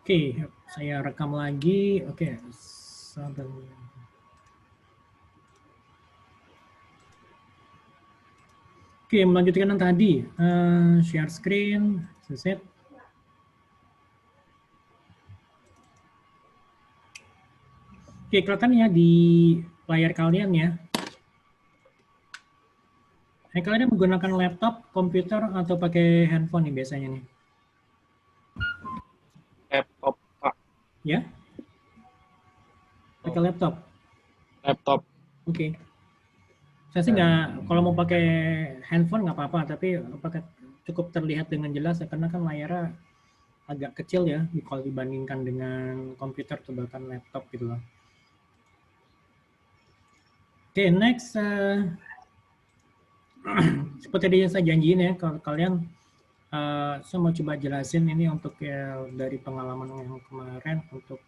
Oke, saya rekam lagi. Oke, Oke, melanjutkan yang tadi. Share screen, selesai. Oke, kelihatan ya di layar kalian ya. Kalian menggunakan laptop, komputer, atau pakai handphone nih biasanya nih? Laptop, Pak. Ya? Pakai laptop? Laptop. Oke. Saya sih nggak, kalau mau pakai handphone nggak apa-apa, tapi apakah cukup terlihat dengan jelas ya, karena kan layarnya agak kecil ya kalau dibandingkan dengan komputer atau bahkan laptop gitu loh. Oke, next. Seperti yang saya janjiin ya, kalau kalian, saya mau coba jelasin ini untuk ya, dari pengalaman yang kemarin untuk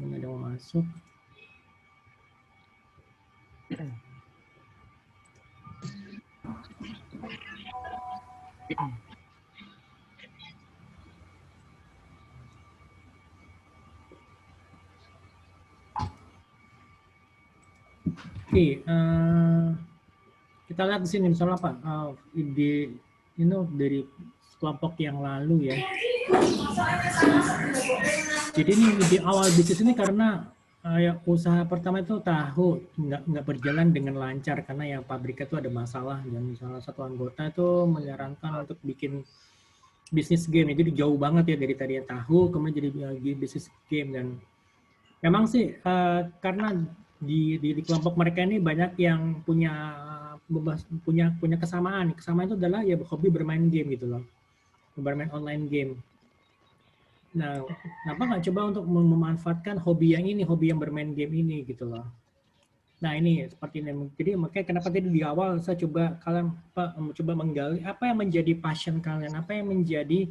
ini ada mau masuk. Oke, kita lihat di sini misalnya apa ide ini dari kelompok yang lalu ya. Jadi ini ide awal bisnis ini karena ya, usaha pertama itu tahu nggak berjalan dengan lancar karena yang pabriknya itu ada masalah dan salah satu anggota itu menyarankan untuk bikin bisnis game. Jadi jauh banget ya dari tadi yang tahu kemudian jadi bisnis game. Dan memang sih karena di kelompok mereka ini banyak yang punya kesamaan. Kesamaan itu adalah ya hobi bermain game gitu loh, bermain online game. Nah, kenapa nggak coba untuk memanfaatkan hobi yang bermain game ini gitu loh. Nah ini seperti ini. Jadi makanya kenapa tadi di awal saya coba kalian coba menggali apa yang menjadi passion kalian, apa yang menjadi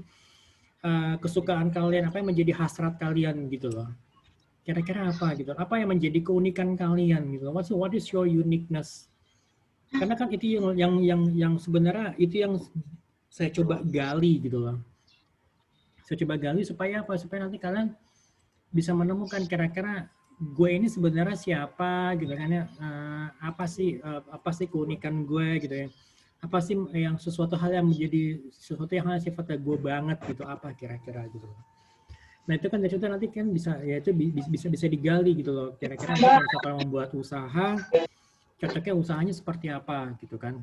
kesukaan kalian, apa yang menjadi hasrat kalian gitu loh. Kira-kira apa gitu? Apa yang menjadi keunikan kalian gitu? What is your uniqueness? Karena kan itu yang sebenarnya itu yang saya coba gali gitu loh. Saya coba gali supaya apa? Supaya nanti kalian bisa menemukan kira-kira gue ini sebenarnya siapa gitu kan ya, apa sih keunikan gue gitu ya, apa sih yang sesuatu hal yang menjadi sesuatu yang hal sifatnya gue banget gitu, apa kira-kira gitu. Nah itu kan nanti kan bisa ya itu bisa digali gitu loh, kira-kira nanti kalau misalkan membuat usaha cocoknya usahanya seperti apa gitu kan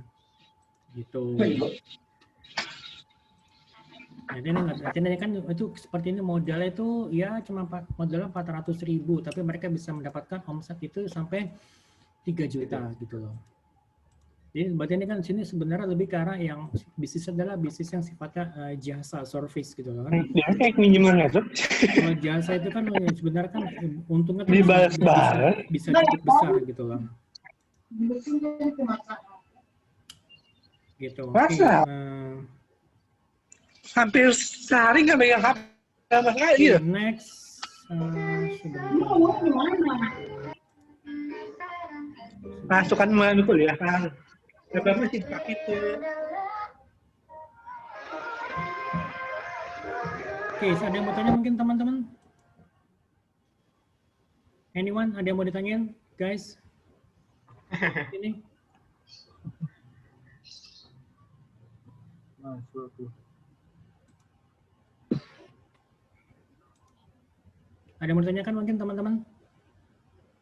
gitu. Nah, ini kan itu seperti ini modalnya itu ya cuma modalnya 400.000 tapi mereka bisa mendapatkan omset itu sampai 3 juta gitu loh. Jadi berarti ini kan sini sebenarnya lebih ke arah yang bisnis adalah bisnis yang sifatnya jasa, service gitu loh kan. Dia kayak minjeman ya, Kalau jasa itu kan sebenarnya kan untungnya kan bisa cukup besar gitu loh. Gitu. Masa? Hampir sehari nggak megang HP sama sekali. Okay, next. Masukan menukul ya kan. Tapi masih pakai itu. Oke, ada yang mau tanya mungkin teman-teman? Anyone? Ada yang mau ditanyain, guys? Ini. Ada yang mau ditanyakan mungkin teman-teman?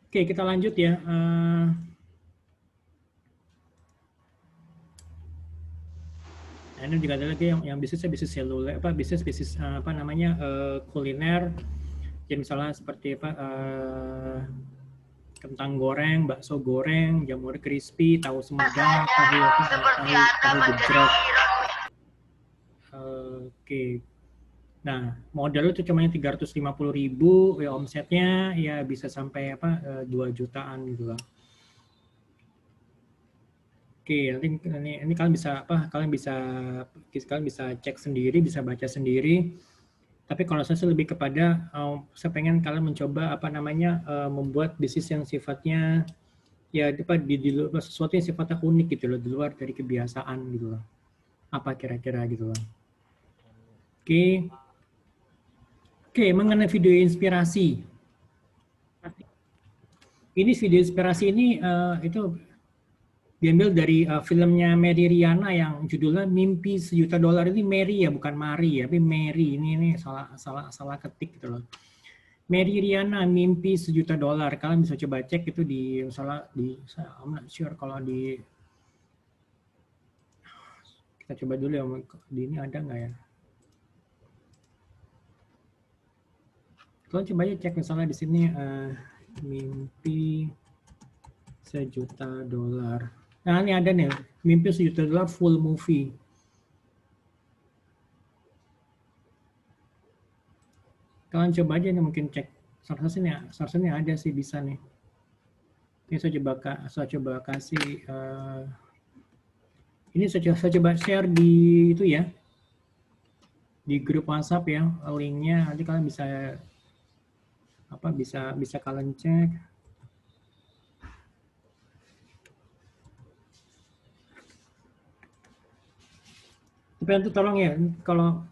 Oke, kita lanjut ya. Nah, ini juga ada lagi yang bisnisnya bisnis seluler, bisnis apa namanya kuliner. Jadi misalnya seperti apa kentang goreng, bakso goreng, jamur crispy, tahu sumedang, tahu gejrot. Oke. Nah, modal itu cuma 350.000, ya omsetnya ya bisa sampai 2 jutaan gitu lah. Oke, nanti ini kalian bisa cek sendiri, bisa baca sendiri. Tapi kalau saya lebih kepada saya pengen kalian mencoba membuat bisnis yang sifatnya ya di luar sesuatu yang sifatnya unik gitu loh, di luar dari kebiasaan gitu loh. Apa kira-kira gitu loh. Oke, mengenai video inspirasi. Ini video inspirasi ini itu diambil dari filmnya Mary Riana yang judulnya Mimpi Sejuta Dolar. Ini Mary ya, bukan Mari ya, tapi Mary. Ini salah ketik gitu loh. Mary Riana Mimpi Sejuta Dolar. Kalian bisa coba cek itu di misalnya di I'm not sure kalau di kita coba dulu ya, di ini ada nggak ya? Kalian coba aja cek misalnya di sini Mimpi Sejuta Dolar. Nah ini ada nih, Mimpi Sejuta Dolar full movie. Kalian coba aja nih, mungkin cek seharusnya ada sih, bisa nih. Ini saya coba kasih ini saya coba share di itu ya, di grup WhatsApp ya, linknya nanti kalian bisa kalian cek. Tapi nanti tolong ya, kalau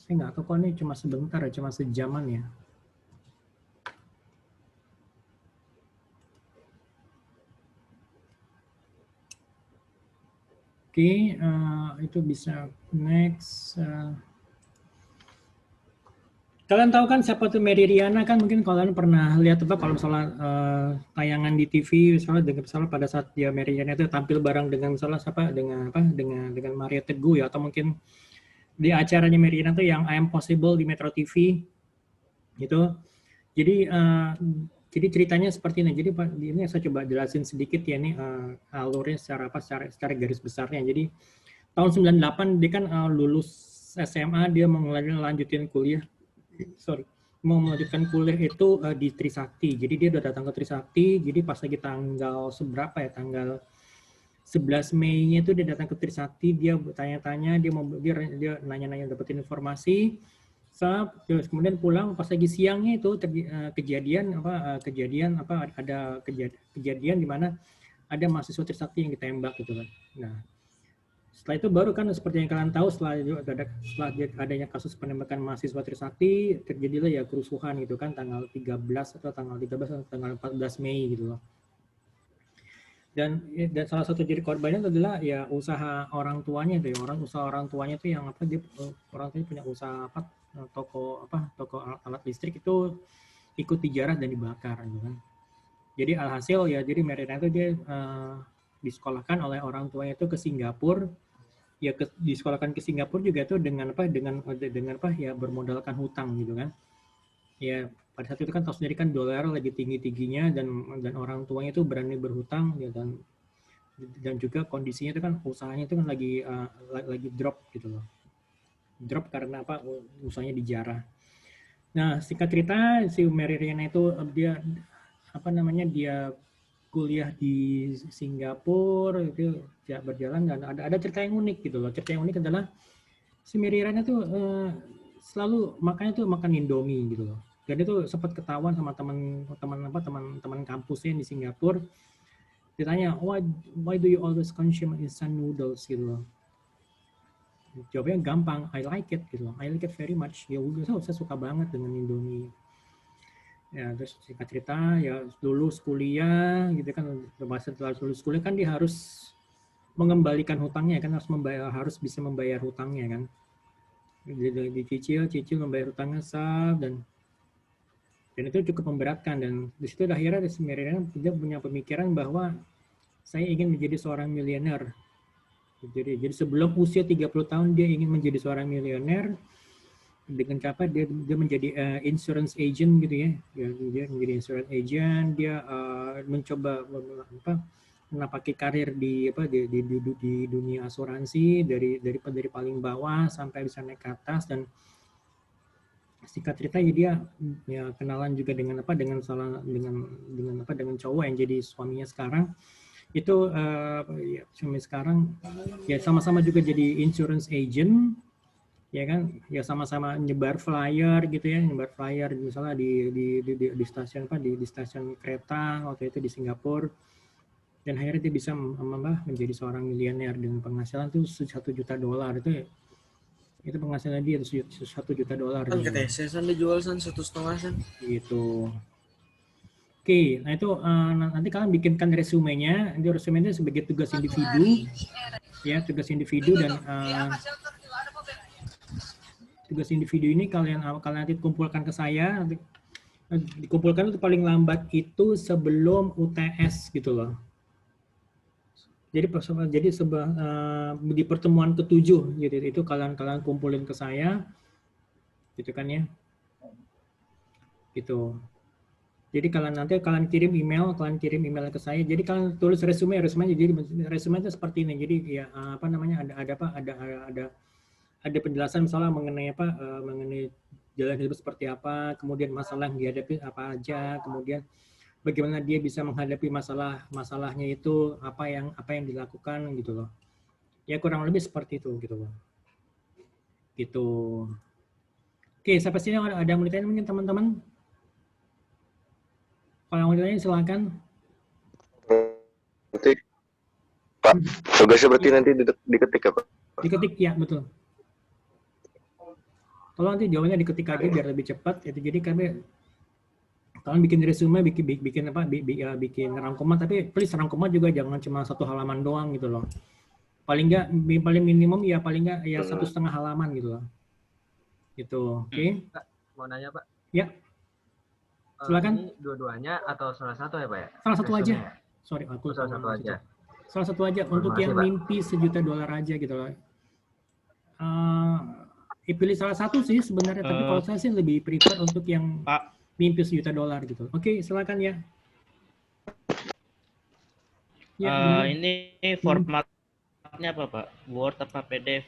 saya nggak tahu kok ini cuma sebentar ya, cuma sejaman ya. Oke, itu bisa next. Kalian tahu kan siapa tuh Mary Riana kan? Mungkin kalian pernah lihat apa kalau misalnya tayangan di TV misalnya pada saat dia Mary Riana itu tampil bareng dengan misalnya siapa dengan Mario Teguh ya, atau mungkin di acaranya Mary Riana tuh yang I Am Possible di Metro TV gitu. Jadi ceritanya seperti ini. Jadi ini saya coba jelasin sedikit ya, ini alurnya secara garis besarnya. Jadi tahun 98 dia kan lulus SMA, dia mau melanjutin kuliah. Mau melanjutkan kuliah itu di Trisakti. Jadi dia udah datang ke Trisakti. Jadi pas lagi tanggal 11 Mei-nya itu dia datang ke Trisakti, dia bertanya-tanya, dia nanya-nanya dapetin informasi. Terus kemudian pulang pas lagi siangnya itu kejadian di mana ada mahasiswa Trisakti yang ditembak gitu kan. Nah, setelah itu baru kan seperti yang kalian tahu, setelah adanya kasus penembakan mahasiswa Trisakti, terjadilah ya kerusuhan gitu kan, tanggal 13 atau tanggal 14 Mei gitu loh. Dan salah satu jadi korbannya adalah ya usaha orang tuanya tuh, usaha orang tuanya tuh yang orang tuanya punya usaha toko alat listrik itu ikut dijarah dan dibakar gitu kan. Jadi alhasil ya, jadi Merina itu dia disekolahkan oleh orang tuanya itu ke Singapura. Ya disekolahkan ke Singapura juga tuh dengan bermodalkan hutang gitu kan. Ya pada saat itu kan tahu sendiri kan dolar lagi tinggi-tingginya dan orang tuanya itu berani berhutang ya, dan juga kondisinya itu kan usahanya itu kan lagi drop gitu loh. Drop karena usahanya dijarah. Nah, singkat cerita si Mary Riana itu dia kuliah di Singapura itu berjalan, dan ada cerita yang unik gitu loh. Cerita yang unik adalah si Mary Riana tuh selalu makan Indomie gitu loh. Dan itu sempat ketahuan sama teman kampusnya di Singapura. Ditanya, why do you always consume instant noodles gitu loh. Jawabnya gampang, I like it gitu loh. I like it very much. Ya udah, saya suka banget dengan Indomie. Ya terus singkat cerita ya lulus kuliah gitu kan, setelah lulus kuliah kan dia harus mengembalikan hutangnya kan, harus bisa membayar hutangnya kan. Dicicil membayar hutangnya dan itu cukup memberatkan, dan di situ akhirnya dia punya pemikiran bahwa saya ingin menjadi seorang miliuner. Jadi sebelum usia 30 tahun dia ingin menjadi seorang miliuner dengan cara dia menjadi insurance agent gitu ya. Dia menjadi insurance agent, dia mencoba menapaki karir di dunia asuransi dari paling bawah sampai bisa naik ke atas. Dan singkat cerita ya dia ya kenalan juga dengan cowok yang jadi suaminya sekarang. Itu ya, suami sekarang ya sama-sama juga jadi insurance agent ya kan, ya sama-sama nyebar flyer gitu ya, misalnya di stasiun di stasiun kereta waktu itu di Singapura. Dan akhirnya dia bisa menjadi seorang miliuner dengan penghasilan tuh $1 juta itu Itu penghasilan dia $1 juta Kan gitu. ketesesan dijual san 1,5 san. Gitu. Oke, nah itu nanti kalian bikinkan resumenya. Nanti resumenya sebagai tugas individu, ya tugas individu dan tugas individu ini kalian nanti kumpulkan ke saya. Nanti dikumpulkan itu paling lambat itu sebelum UTS gitu loh. Jadi di pertemuan ke-7 gitu itu kalian kumpulin ke saya, gitu kan ya, gitu. Jadi nanti kalian kirim email ke saya. Jadi kalian tulis resume. Jadi resume itu seperti ini. Jadi ya apa namanya ada penjelasan misalnya mengenai mengenai jalan hidup seperti apa, kemudian masalah yang dihadapi apa aja, kemudian bagaimana dia bisa menghadapi masalahnya itu apa yang dilakukan gitu loh. Ya kurang lebih seperti itu gitu loh. Gitu. Oke, sampai sini ada yang mau ditanya mungkin teman-teman? Kalau mau ditanya silakan. Nanti Pak, tugasnya berarti nanti diketik ya Pak? Diketik ya, betul. Kalau nanti jawabannya diketik aja biar lebih cepat. Itu jadi kalian bikin resume, bikin rangkuman, tapi please rangkuman juga jangan cuma 1 halaman doang gitu loh. Paling minimum ya 1,5 halaman gitu loh. Gitu, oke? Pak, mau nanya Pak? Ya. Silakan. Ini dua-duanya atau salah satu ya Pak ya? Salah satu aja. Ya? Sorry, aku salah satu aja. Salah satu aja untuk yang Pak. mimpi $1 juta aja gitu loh. Pilih salah satu sih sebenarnya, tapi kalau saya sih lebih prefer untuk yang mimpi $1 juta gitu. Oke, silakan ya. Ya, ini formatnya apa Pak? Word apa PDF?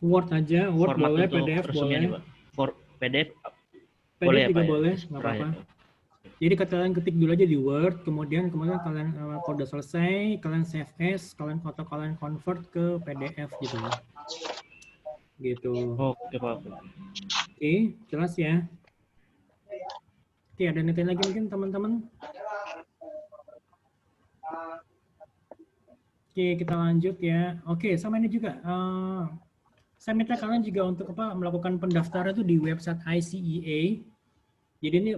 Word aja, Word format boleh, PDF boleh. Nih, Pak. PDF boleh juga ya, boleh, nggak apa-apa. Jadi kalian ketik dulu aja di Word, kemudian kalian kalau udah selesai, kalian save as, kalian convert ke PDF gitu ya. Gitu. Oke Pak. Oke, jelas ya. Oke, ada yang lagi mungkin teman-teman? Oke, kita lanjut ya. Oke, sama ini juga. Saya minta kalian juga untuk melakukan pendaftaran itu di website ICEA. Jadi ini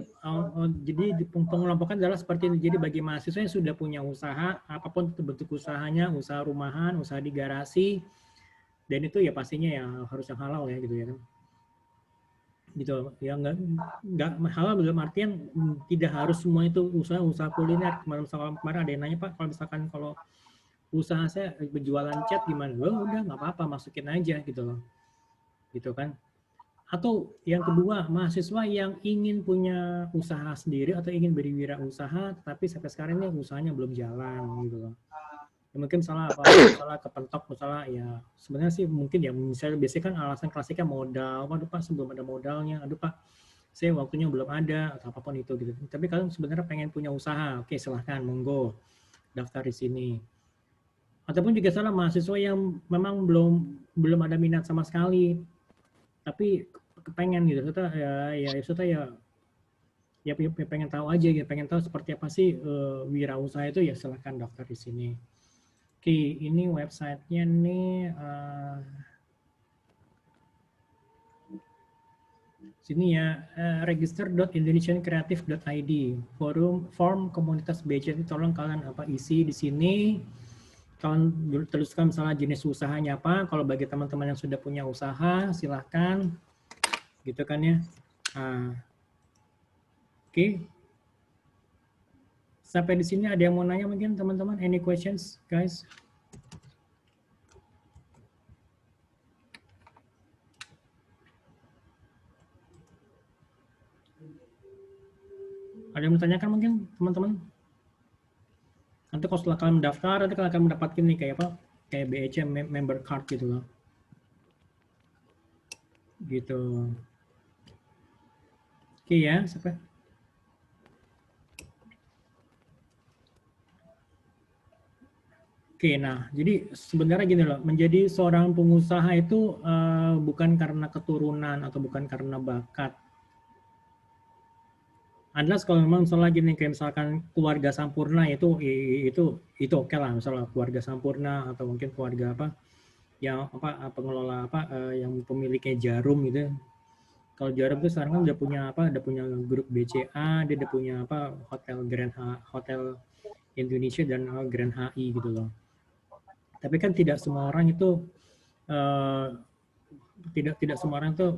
jadi pengelompokan adalah seperti ini. Jadi bagi mahasiswa yang sudah punya usaha, apapun itu bentuk usahanya, usaha rumahan, usaha di garasi, dan itu ya pastinya ya harus yang halal ya gitu ya kan. Gitu ya, nggak halal dalam artian tidak harus semua itu usaha kuliner. Kemarin ada yang nanya Pak, kalau misalkan kalau usaha saya berjualan cat gimana? Udah nggak apa-apa, masukin aja gitu loh, gitu kan. Atau yang kedua, mahasiswa yang ingin punya usaha sendiri atau ingin berwirausaha, tapi sampai sekarang ini usahanya belum jalan gitu loh. Ya, mungkin salah kepentok, masalah ya sebenarnya sih mungkin ya misalnya biasanya kan alasan klasiknya modal, waduh Pak sebelum ada modalnya, aduh Pak saya waktunya belum ada atau apapun itu gitu. Tapi kalian sebenarnya pengen punya usaha, oke silahkan monggo daftar di sini. Ataupun juga salah mahasiswa yang memang belum ada minat sama sekali, tapi kepengen gitu, ya pengen tahu aja gitu, pengen tahu seperti apa sih wirausaha itu, ya silahkan daftar di sini. Oke, ini websitenya nih, sini ya, register.indonesiancreative.id, form komunitas BC, tolong kalian isi di sini. Kalian tuliskan misalnya jenis usahanya apa. Kalau bagi teman-teman yang sudah punya usaha, silahkan, gitu kan ya. Oke. Sampai di sini ada yang mau nanya mungkin teman-teman? Any questions, guys? Ada yang bertanyakan mungkin teman-teman? Nanti kalau setelah kalian mendaftar, nanti kalian akan mendapatkan nih kayak apa? Kayak BEC member card gitu loh. Gitu. Oke ya, sampai. Oke, nah jadi sebenarnya gini loh, menjadi seorang pengusaha itu bukan karena keturunan atau bukan karena bakat. Adalah kalau memang misalnya gini, kayak misalkan keluarga sampurna itu oke lah, misalnya keluarga sampurna atau mungkin keluarga apa, yang pengelola yang pemiliknya Jarum gitu. Kalau Jarum itu sekarang kan udah punya grup BCA, dia udah punya hotel Indonesia dan Grand HI gitu loh. Tapi kan tidak semua orang itu tidak semua orang itu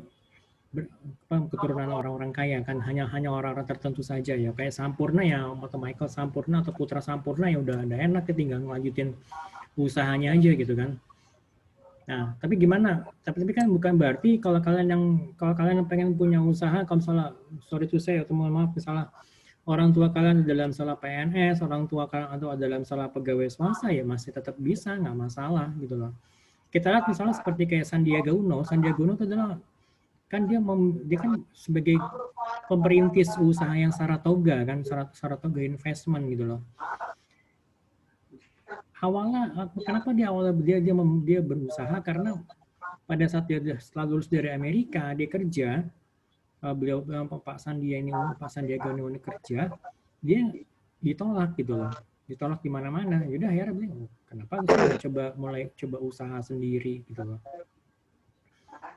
keturunan orang-orang kaya kan, hanya orang-orang tertentu saja ya, kayak Sampurna ya, atau Michael Sampurna atau Putra Sampurna ya udah enak ya, tinggal ngelanjutin usahanya aja gitu kan. Nah, tapi gimana? Tapi kan bukan berarti kalau kalian pengen punya usaha, kalau misalnya sorry to say atau mohon maaf, misalnya orang tua kalian dalam salah PNS, orang tua kalian atau dalam salah pegawai swasta ya masih tetap bisa, nggak masalah gitu loh. Kita lihat misalnya seperti kayak Sandiaga Uno itu adalah kan dia kan sebagai pemperintis usaha yang Saratoga kan, Saratoga Investment gitu loh. Awalnya kenapa dia berusaha, karena pada saat dia setelah lulus dari Amerika dia kerja, Pak Sandiaga Uno kerja, dia ditolak gitu loh, ditolak di mana-mana. Yaudah akhirnya bilang, kenapa mulai coba usaha sendiri gitu loh.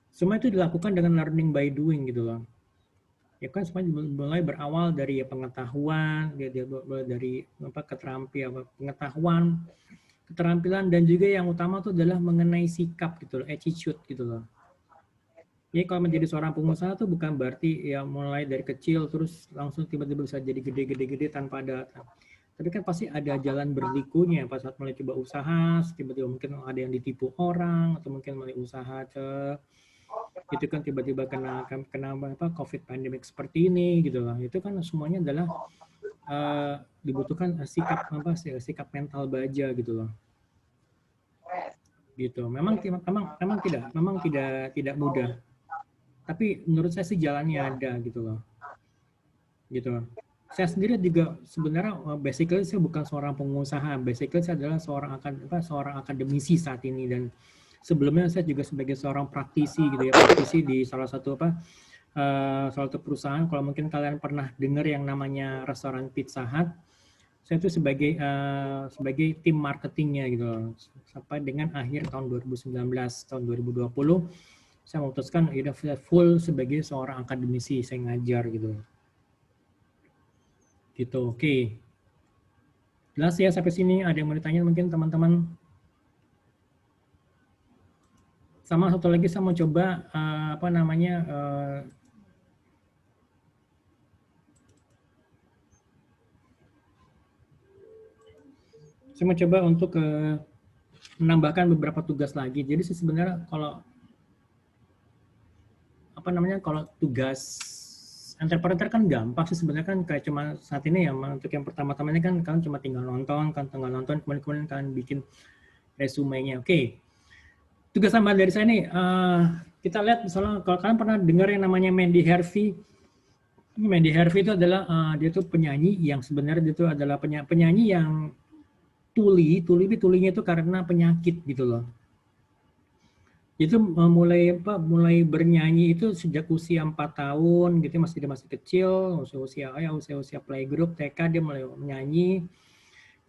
Semua itu dilakukan dengan learning by doing gitu loh. Ya kan semua mulai berawal dari pengetahuan, dia mulai dari keterampilan, dan juga yang utama itu adalah mengenai sikap gitu loh, attitude gitu loh. Jadi kalau menjadi seorang pengusaha tuh bukan berarti ya mulai dari kecil terus langsung tiba-tiba bisa jadi gede tanpa ada. Tapi kan pasti ada jalan berlikunya pas saat mulai coba usaha, tiba-tiba mungkin ada yang ditipu orang, atau mungkin mulai usaha itu kan tiba-tiba kena COVID pandemic seperti ini gitu lah. Itu kan semuanya adalah dibutuhkan sikap mental baja gitu loh. Gitu. Memang tidak mudah. Tapi menurut saya sih jalannya ada gitu loh. Gitu. Saya sendiri juga sebenarnya basically saya bukan seorang pengusaha, basically saya adalah seorang akademisi saat ini, dan sebelumnya saya juga sebagai seorang praktisi gitu ya, praktisi di salah satu perusahaan. Kalau mungkin kalian pernah dengar yang namanya restoran Pizza Hut, saya itu sebagai tim marketingnya gitu loh. Sampai dengan akhir tahun 2019, tahun 2020 saya memutuskan udah full sebagai seorang akademisi, saya ngajar gitu. Gitu, oke. Jelas ya sampai sini? Ada yang mau ditanya mungkin teman-teman? Sama satu lagi saya mau coba saya mau coba untuk menambahkan beberapa tugas lagi. Jadi sebenarnya kalau kalau tugas entrepreneur kan gampang sih sebenarnya, kan kayak cuma saat ini ya, untuk yang pertama-tamanya kan kalian cuma tinggal nonton, kemudian kalian bikin resumenya. Oke. Tugas tambahan dari saya nih, kita lihat misalnya kalau kalian pernah dengar yang namanya Mandy Harvey. Mandy Harvey itu adalah dia tuh penyanyi yang sebenarnya dia tuh adalah penyanyi yang tulinya itu karena penyakit gitu loh. Itu mulai bernyanyi itu sejak usia 4 tahun gitu, masih kecil, usia playgroup TK dia mulai menyanyi.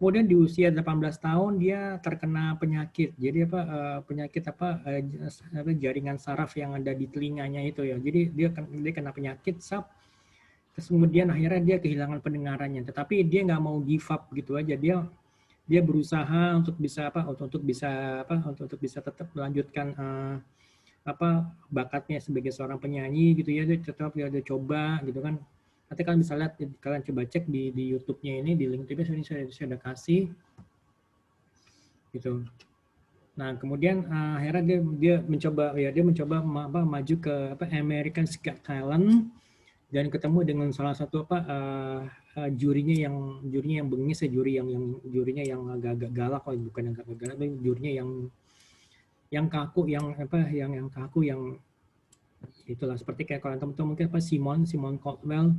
Kemudian di usia 18 tahun dia terkena penyakit. Jadi penyakit jaringan saraf yang ada di telinganya itu ya. Jadi dia kena penyakit terus kemudian akhirnya dia kehilangan pendengarannya. Tetapi dia nggak mau give up gitu aja. Dia berusaha untuk bisa tetap melanjutkan bakatnya sebagai seorang penyanyi gitu ya. Dia coba gitu kan. Nanti kalian bisa lihat, kalian coba cek di YouTube-nya ini, di link juga saya sudah kasih gitu. Nah kemudian akhirnya dia mencoba maju ke American Got Talent, dan ketemu dengan salah satu jurinya yang bengis, jurinya yang agak galak, bukan yang agak galak, tapi jurinya yang kaku, yang kaku, yang itulah, seperti kayak kalau teman-teman mungkin Simon Caldwell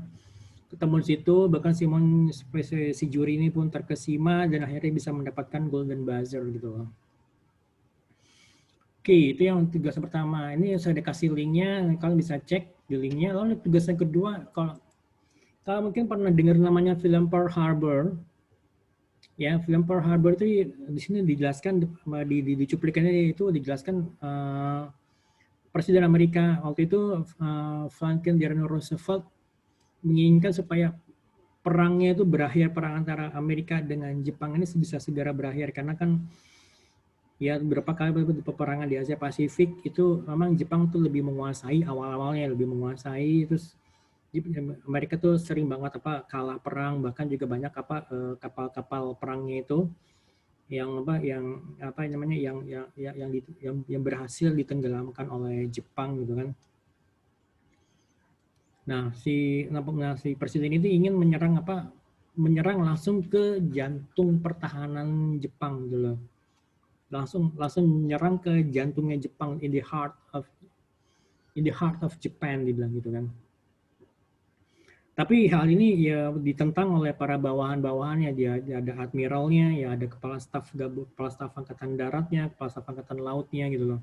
ketemu di situ, bahkan si juri ini pun terkesima dan akhirnya bisa mendapatkan Golden Buzzer gitu loh. Oke, itu yang tugas pertama. Ini saya udah kasih linknya, kalian bisa cek di linknya. Lalu tugas yang kedua, kalau mungkin pernah dengar namanya film Pearl Harbor, Ya, film Pearl Harbor itu di sini dijelaskan di cuplikannya itu dijelaskan Presiden Amerika waktu itu Franklin Delano Roosevelt menginginkan supaya perangnya itu berakhir, perang antara Amerika dengan Jepang ini bisa segera berakhir karena kan ya beberapa kali peperangan di Asia Pasifik itu memang Jepang tuh lebih menguasai awal-awalnya lebih menguasai, terus Amerika tuh sering banget kalah perang, bahkan juga banyak kapal-kapal perangnya itu yang yang berhasil ditenggelamkan oleh Jepang gitu kan. Nah, si presiden itu ingin menyerang langsung ke jantung pertahanan Jepang gitu loh. Langsung menyerang ke jantungnya Jepang, in the heart of Japan dibilang gitu kan. Tapi hal ini ya ditentang oleh para bawahan-bawahannya. Dia ada admiralnya, ya ada kepala staf angkatan daratnya, kepala staf angkatan lautnya gitu loh.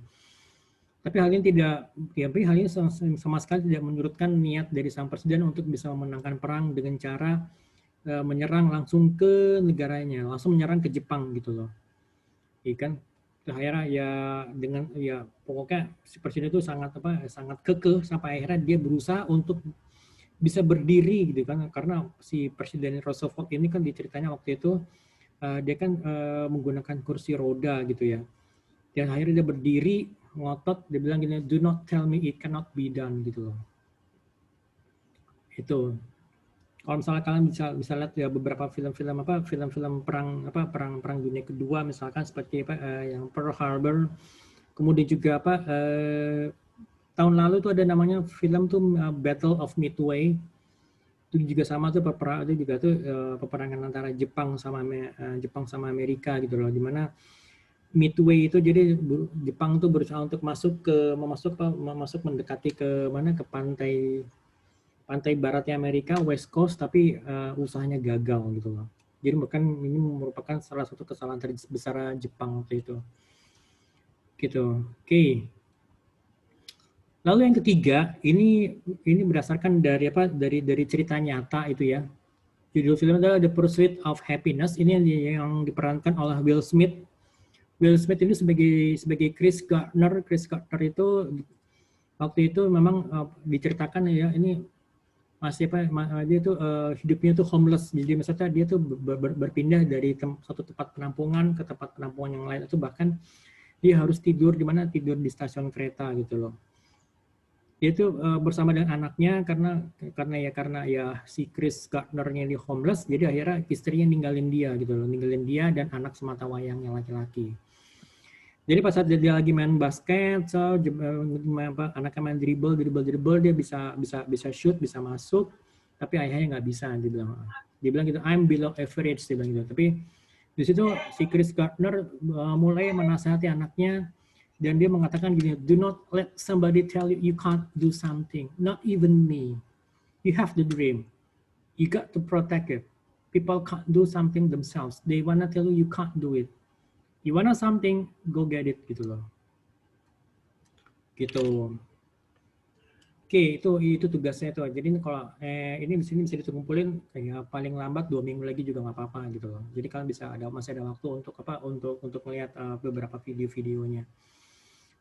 Tapi hal ini sama sekali tidak menyurutkan niat dari sang presiden untuk bisa memenangkan perang dengan cara menyerang langsung ke negaranya, langsung menyerang ke Jepang gitu loh. Iya kan? Akhirnya pokoknya si presiden itu sangat kekeh sampai akhirnya dia berusaha untuk bisa berdiri gitu kan, karena si Presiden Roosevelt ini kan diceritanya waktu itu dia kan menggunakan kursi roda gitu ya, dan akhirnya dia berdiri ngotot, dia bilang gini, do not tell me it cannot be done gitu loh. Itu kalau misalnya kalian bisa lihat ya beberapa film-film perang dunia kedua misalkan seperti yang Pearl Harbor, kemudian juga tahun lalu tuh ada namanya film tuh Battle of Midway, itu juga sama tuh peperangan antara Jepang sama Amerika gitu loh, dimana Midway itu jadi Jepang tuh berusaha untuk masuk mendekati ke pantai baratnya Amerika, West Coast, tapi usahanya gagal gitu loh. Jadi bahkan ini merupakan salah satu kesalahan terbesar Jepang waktu itu. Gitu. Oke. Lalu yang ketiga, ini berdasarkan dari cerita nyata itu ya. Judul film adalah The Pursuit of Happiness. Ini yang diperankan oleh Will Smith. Will Smith ini sebagai Chris Gardner. Chris Gardner itu waktu itu memang diceritakan ya, ini masih dia tuh hidupnya tuh homeless. Jadi misalnya dia tuh berpindah dari satu tempat penampungan ke tempat penampungan yang lain, itu bahkan dia harus tidur di stasiun kereta gitu loh. Dia itu bersama dengan anaknya karena si Chris Gardner-nya di homeless, jadi akhirnya istrinya ninggalin dia dan anak semata wayangnya laki-laki. Jadi pas saat dia lagi main basket, anaknya main dribble, dia bisa shoot, bisa masuk, tapi ayahnya nggak bisa, dia bilang gitu, I'm below average, dia bilang gitu. Tapi di situ si Chris Gardner mulai menasihati anaknya. Dan dia mengatakan gini, do not let somebody tell you can't do something. Not even me. You have the dream. You got to protect it. People can't do something themselves. They wanna tell you can't do it. You wanna something, go get it gitu loh. Gitu. Oke, itu tugasnya tuh. Jadi kalau ini di sini bisa dikumpulin kayak paling lambat 2 minggu lagi juga nggak apa-apa gitu loh. Jadi kalian masih ada waktu untuk melihat beberapa video-videonya.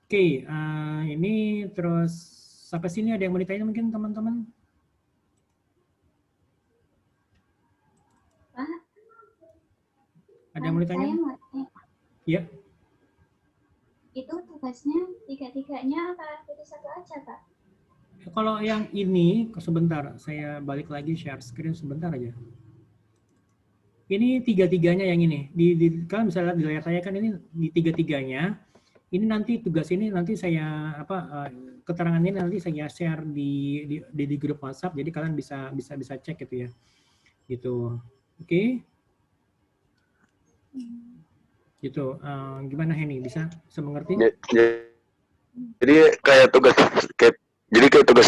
Oke, ini terus sampai sini ada yang mau ditanya mungkin teman-teman? Pak, ada yang mau ditanya? Iya. Itu tugasnya tiga-tiganya apa jadi satu aja, Pak? Kalau yang ini, sebentar, saya balik lagi share screen sebentar aja. Ini tiga-tiganya yang ini. Kalian bisa lihat di layar saya kan ini di tiga-tiganya. Ini nanti tugas ini nanti saya keterangan ini nanti saya share di grup WhatsApp, jadi kalian bisa cek gitu ya, gitu. Oke? Gitu. Gimana Henny, bisa mengerti? Jadi kayak tugas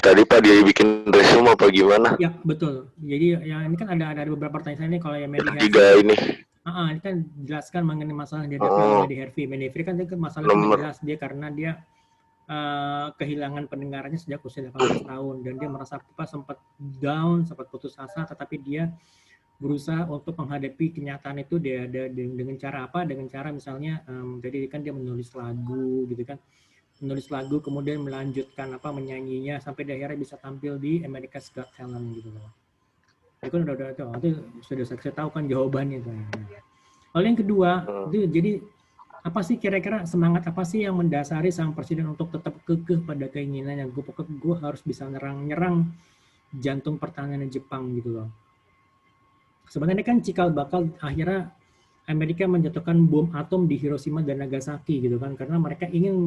tadi Pak, dia bikin resume apa gimana? Ya betul. Jadi yang ini kan ada beberapa pertanyaan ini kalau yang Mary Tiga ini. Ini kan jelaskan mengenai masalah dia di Harvey. Mandy kan itu masalah jelas dia karena dia kehilangan pendengarannya sejak usia 18 tahun dan dia merasa sempat down, sempat putus asa, tetapi dia berusaha untuk menghadapi kenyataan itu dengan cara apa? Dengan cara misalnya, jadi kan dia menulis lagu gitu kan, menulis lagu kemudian melanjutkan menyanyinya sampai di akhirnya bisa tampil di America's Got Talent gitu loh. Itu kan itu sudah saya tahu kan jawabannya tuh. Lalu yang kedua itu jadi apa sih kira-kira semangat apa sih yang mendasari sang presiden untuk tetap kekeh pada keinginannya gue harus bisa nyerang jantung pertahanan Jepang gitu loh. Sebenarnya kan cikal bakal akhirnya Amerika menjatuhkan bom atom di Hiroshima dan Nagasaki gitu kan karena mereka ingin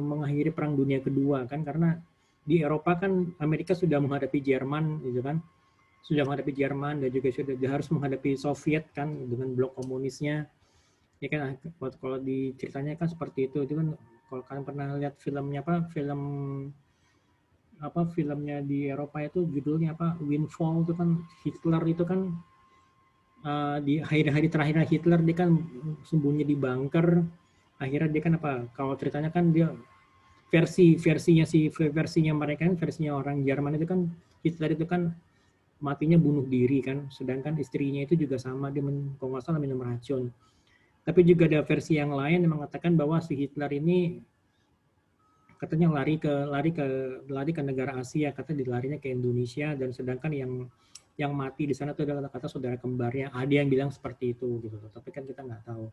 mengakhiri perang dunia kedua kan karena di Eropa kan Amerika sudah menghadapi Jerman gitu kan. Sudah menghadapi Jerman dan juga sudah harus menghadapi Soviet kan dengan blok komunisnya. Ya kan kalau di ceritanya kan seperti itu kan kalau kalian pernah lihat filmnya filmnya di Eropa itu judulnya Windfall itu kan Hitler itu kan di hari-hari terakhir Hitler dia kan sembunyi di bunker. Akhirnya dia kan kalau ceritanya kan dia versinya mereka kan versinya orang Jerman itu kan Hitler itu kan matinya bunuh diri kan, sedangkan istrinya itu juga sama dia kalau nggak salah minum racun. Tapi juga ada versi yang lain yang mengatakan bahwa si Hitler ini katanya lari ke negara Asia, katanya dilarinya ke Indonesia dan sedangkan yang mati di sana itu adalah kata saudara kembarnya. Ada yang bilang seperti itu gitu, tapi kan kita nggak tahu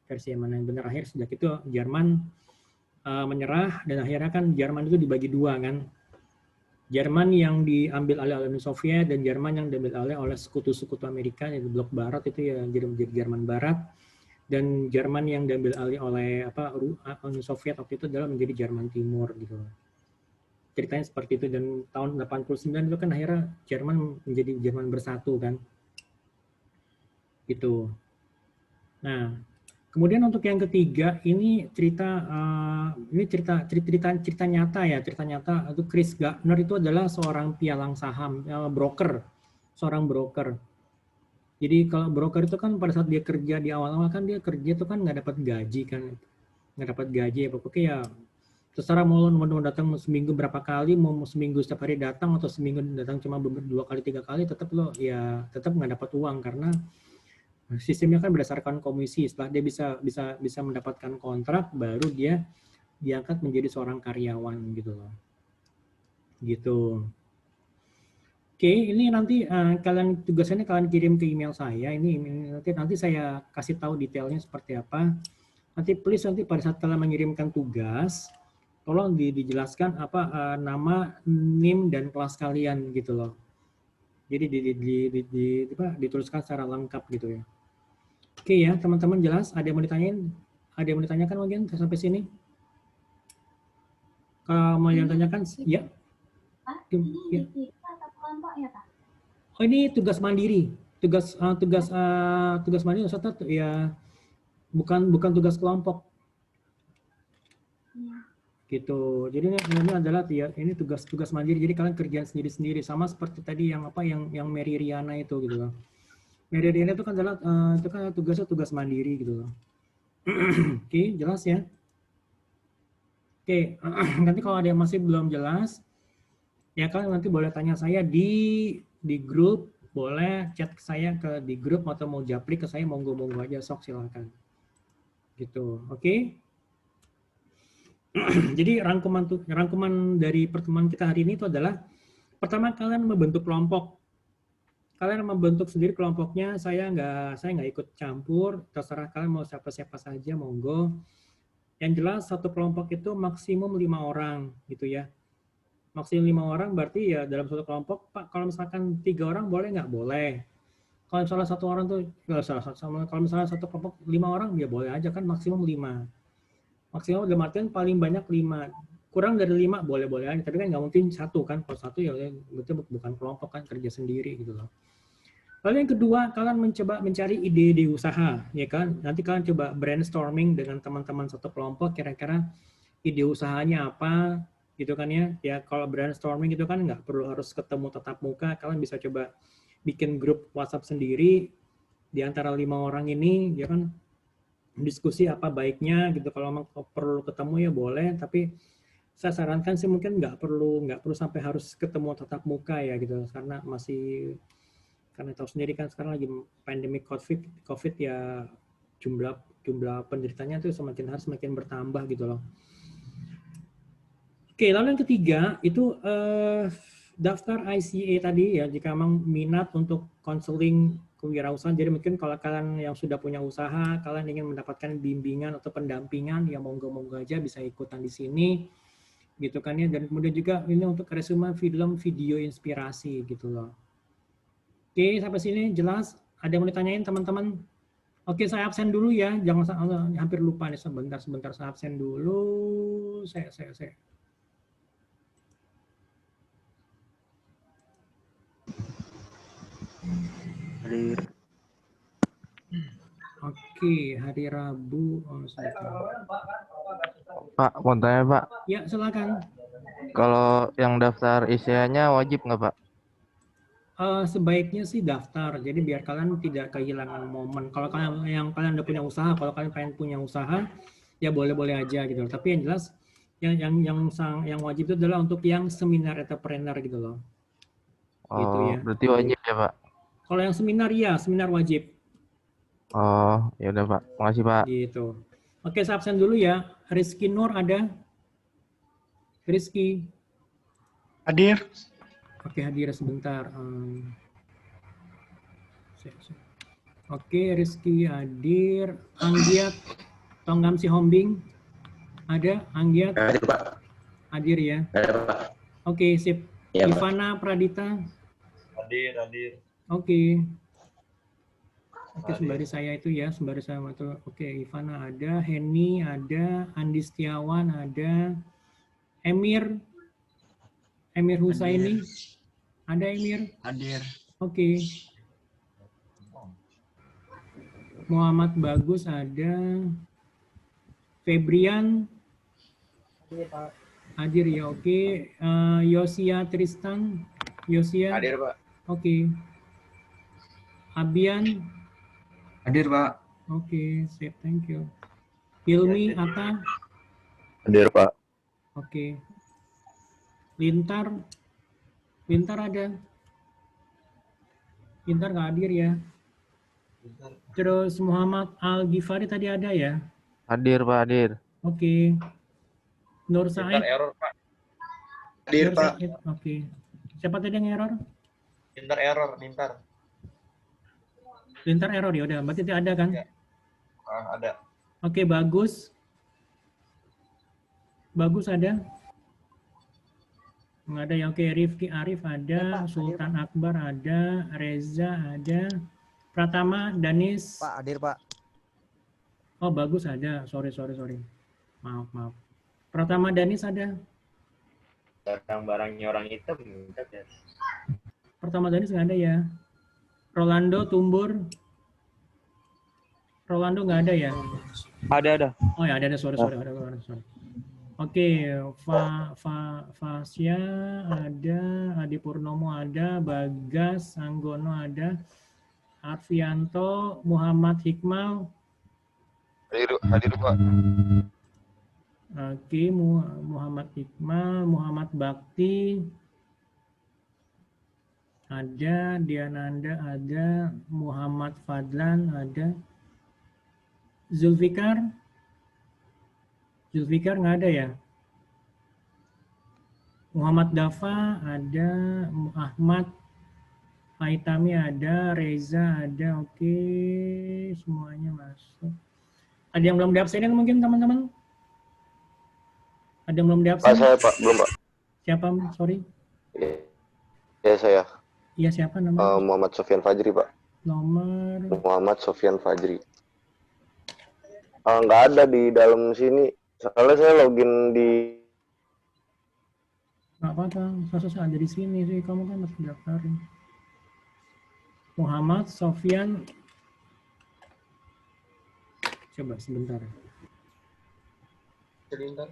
versi yang mana yang benar. Akhir sejak itu Jerman menyerah dan akhirnya kan Jerman itu dibagi dua kan. Jerman yang diambil alih oleh Uni Soviet dan Jerman yang diambil alih oleh sekutu-sekutu Amerika yaitu blok Barat itu ya jadi Jerman Barat dan Jerman yang diambil alih oleh Uni Soviet waktu itu adalah menjadi Jerman Timur gitu. Ceritanya seperti itu dan tahun 89 itu kan akhirnya Jerman menjadi Jerman Bersatu kan. Gitu. Nah, kemudian untuk yang ketiga ini cerita nyata ya, cerita nyata itu Chris Gardner itu adalah seorang pialang saham, seorang broker. Jadi kalau broker itu kan pada saat dia kerja di awal-awal kan dia kerja itu kan nggak dapat gaji kan, ya pokoknya ya terserah mau datang seminggu berapa kali, mau seminggu setiap hari datang atau seminggu datang cuma 2 kali 3 kali, tetap nggak dapat uang karena sistemnya kan berdasarkan komisi. Setelah dia bisa mendapatkan kontrak, baru dia diangkat menjadi seorang karyawan gitu loh. Gitu. Oke, ini nanti tugasannya kalian kirim ke email saya. Ini nanti saya kasih tahu detailnya seperti apa. Nanti please pada saat kalian mengirimkan tugas, tolong dijelaskan nama, NIM dan kelas kalian gitu loh. Jadi dituliskan secara lengkap gitu ya. Oke ya, teman-teman jelas? Ada yang mau ditanyain? Ada yang mau ditanyakan mungkin sampai sini? Kalau mau ditanyakan, ya. Pak, ini di atau kelompok ya Pak? Oh ini tugas mandiri, tugas mandiri ya, bukan tugas kelompok. Iya. Gitu. Jadi ini adalah ya ini tugas mandiri. Jadi kalian kerjaan sendiri-sendiri sama seperti tadi yang Mary Riana itu gitu loh. Mary Riana itu kan adalah itu kan tugas mandiri gitu loh. Oke, jelas ya. Oke, nanti kalau ada yang masih belum jelas ya kalian nanti boleh tanya saya di grup, boleh chat saya di grup atau mau japri ke saya monggo aja sok silakan. Gitu. Oke. Jadi rangkuman dari pertemuan kita hari ini itu adalah pertama kalian membentuk kelompok. Kalian membentuk sendiri kelompoknya, saya nggak ikut campur, terserah kalian mau siapa saja monggo. Yang jelas satu kelompok itu maksimum 5 orang gitu ya. Maksimum 5 orang berarti ya dalam satu kelompok, Pak, kalau misalkan 3 orang boleh nggak? Boleh. Kalau misalnya satu orang tuh kalau misalnya satu kelompok 5 orang ya boleh aja kan maksimum 5. Maksimal dalam artian paling banyak 5. Kurang dari 5 boleh-boleh aja, tapi kan nggak mungkin satu kan. Kalau satu ya betul bukan kelompok kan, kerja sendiri gitu loh. Lalu yang kedua, kalian mencoba mencari ide-ide usaha, ya kan? Nanti kalian coba brainstorming dengan teman-teman satu kelompok, kira-kira ide usahanya apa, gitu kan ya? Ya kalau brainstorming itu kan nggak perlu harus ketemu tatap muka, kalian bisa coba bikin grup WhatsApp sendiri di antara 5 orang ini, ya kan? Diskusi apa baiknya gitu. Kalau memang perlu ketemu ya boleh, tapi saya sarankan sih mungkin nggak perlu sampai harus ketemu tatap muka ya gitu, karena tahu sendiri kan sekarang lagi pandemi COVID ya, jumlah penderitanya tuh semakin hari semakin bertambah gitu loh. Oke, lalu yang ketiga itu daftar ICA tadi ya, jika memang minat untuk konseling kewirausahaan. Jadi mungkin kalau kalian yang sudah punya usaha, kalian ingin mendapatkan bimbingan atau pendampingan, ya monggo-monggo aja bisa ikutan di sini gitu kan ya. Dan kemudian juga ini untuk resume film video inspirasi gitu loh. Oke, sampai sini jelas? Ada yang mau ditanyain teman-teman? Oke, saya absen dulu ya. Jangan hampir lupa nih, sebentar saya absen dulu. Saya. Hadir. Oke, hari Rabu. Pak, mau tanya Pak, Ya, silakan. kalau yang daftar ICA-nya wajib nggak Pak? Sebaiknya sih daftar. Jadi biar kalian tidak kehilangan momen. Kalau kalian udah punya usaha, kalau kalian pengen punya usaha, ya boleh-boleh aja gitu. Tapi yang jelas, yang wajib itu adalah untuk yang seminar entrepreneur gitu loh. Oh, Gitu ya. berarti wajib ya Pak? Kalau yang seminar ya, seminar wajib. Oh, ya udah Pak. Makasih Pak. Gitu. Oke, saya absen dulu ya. Rizky Nur ada? Rizky. Hadir. Oke, hadir sebentar. Oke, Rizky hadir. Anggiat Tonggam Si Hombing ada? Anggiat Hadir Pak. hadir ya. Hadir Pak. Oke, sip. Iya, Pak. Ivana Pradita. Hadir. Oke. Oke, sembari saya itu ya, sembari saya betul. Oke, Ivana ada, Henny ada, Andi Setiawan ada, Emir Husaini. Ada Emir? Hadir. Oke. Muhammad Bagus ada. Febrian. Hadir ya, oke. Yosia Tristan. Yosia. Hadir, Pak. Oke. Abian. Hadir, Pak. Oke, sip, thank you. Hilmi Atta. Hadir Pak. Oke. Lintar ada. Lintar nggak hadir ya. Terus Muhammad Al Ghifari tadi ada ya. Hadir Pak, hadir. Oke. Nur Said. error Pak. Nur Said. Oke. Siapa tadi yang error? Error. Lintar error ya udah. Berarti tidak ada kan? Ya. Ada. Oke, bagus. Bagus ada. Nggak ada ya. Oke, Rifki Arif ada, Sultan Akbar ada, Reza ada, Pratama, Danis. Pak, hadir Pak. Oh, bagus ada. Sorry. Maaf. Pratama, Danis ada. Barang-barangnya orang hitam. Pertama Danis nggak ada ya. Rolando Tumbur. Rolando nggak ada ya. Ada. Oh ya, ada. Sorry. Oke, Fasya ada, Adi Purnomo ada, Bagas Anggono ada, Arfianto, Muhammad Hikmal. Hadir Pak. Oke, Muhammad Hikmal, Muhammad Bakti ada, Diananda ada, Muhammad Fadlan ada, Zulfikar nggak ada ya. Muhammad Dafa ada, Ahmad Faitami ada, Reza ada. Oke, semuanya masuk. Ada yang belum diabsenin mungkin teman-teman? Ada yang belum diabsen? Saya Pak, belum Pak. Siapa? Sorry. Ya saya. Iya, siapa namanya? Muhammad Sofyan Fajri Pak. Nomor. Muhammad Sofyan Fajri. Nggak ada di dalam sini. Soalnya saya login di. Nggak apa-apa, saya ada di sini sih. Kamu kan harus daftarin. Muhammad Sofyan. Coba sebentar. Sebentar.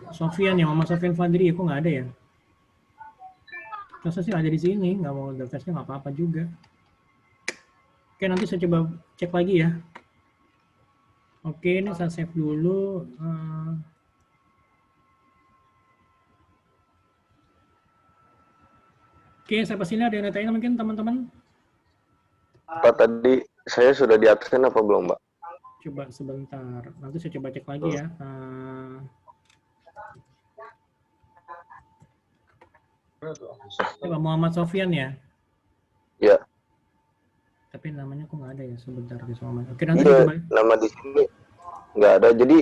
Sofyan ya, Muhammad Sofyan Fadri, aku nggak ada ya. Masa sih ada di sini, nggak mau daftarnya nggak apa-apa juga. Oke, nanti saya coba cek lagi ya. Oke, ini saya save dulu. Oke, sampai sini ada yang tanya mungkin teman-teman? Pak, tadi saya sudah di absen apa belum, Mbak? Coba sebentar, nanti saya coba cek lagi ya. Coba Muhammad Sofyan ya? Ya. Tapi namanya kok nggak ada ya, sebentar di Muhammad. Oke, nanti Iya, coba. nama di sini nggak ada. Jadi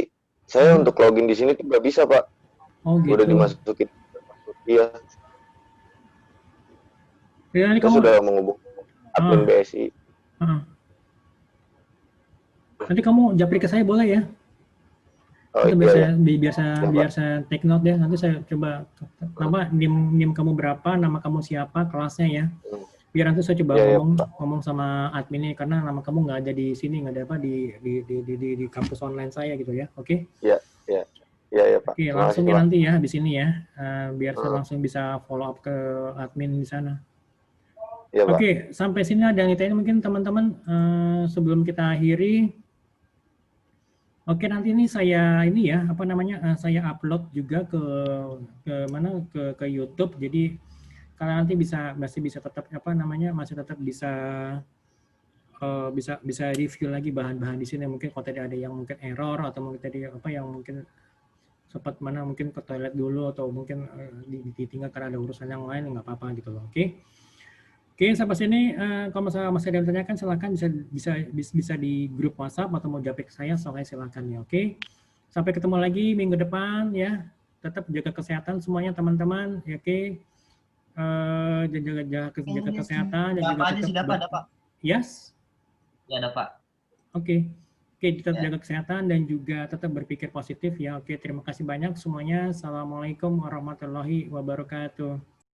saya untuk login di sini tuh nggak bisa, Pak. Oh gitu. Udah dimasukin. Iya. Ya, ini Saya kamu, sudah menghubungi admin BSI. nanti kamu japri ke saya boleh ya? Oh Itu iya, biar saya take note ya. Nanti saya coba nama nim kamu berapa, nama kamu siapa, kelasnya ya. Biar nanti saya coba Iya, ngomong sama adminnya karena nama kamu nggak ada di sini, nggak ada apa di kampus online saya gitu ya. Oke? Iya, Pak. Oke, Terima langsung kasih, ya Pak. nanti ya di sini ya. Biar saya langsung bisa follow up ke admin di sana. Iya, Pak. Oke, sampai sini ada yang ditanya mungkin teman-teman sebelum kita akhiri. Oke, nanti ini saya saya upload juga ke mana ke YouTube. Jadi kalian nanti masih bisa tetap masih tetap bisa bisa review lagi bahan-bahan di sini. Mungkin kalau tadi ada yang mungkin error atau mungkin tadi yang mungkin sempat mungkin ke toilet dulu atau mungkin ditinggal karena ada urusan yang lain, nggak apa-apa gitu loh. Oke, sampai sini kalau masih ada yang tanyakan silakan bisa di grup WhatsApp atau mau japri ke saya silakan ya. Oke. Sampai ketemu lagi minggu depan ya. Tetap jaga kesehatan semuanya teman-teman. Ya, oke. Jaga kesehatan dan juga tetap Pak? Yes. Ya ada Pak. Oke, tetap jaga kesehatan dan juga tetap berpikir positif ya. Oke, terima kasih banyak semuanya. Assalamualaikum warahmatullahi wabarakatuh.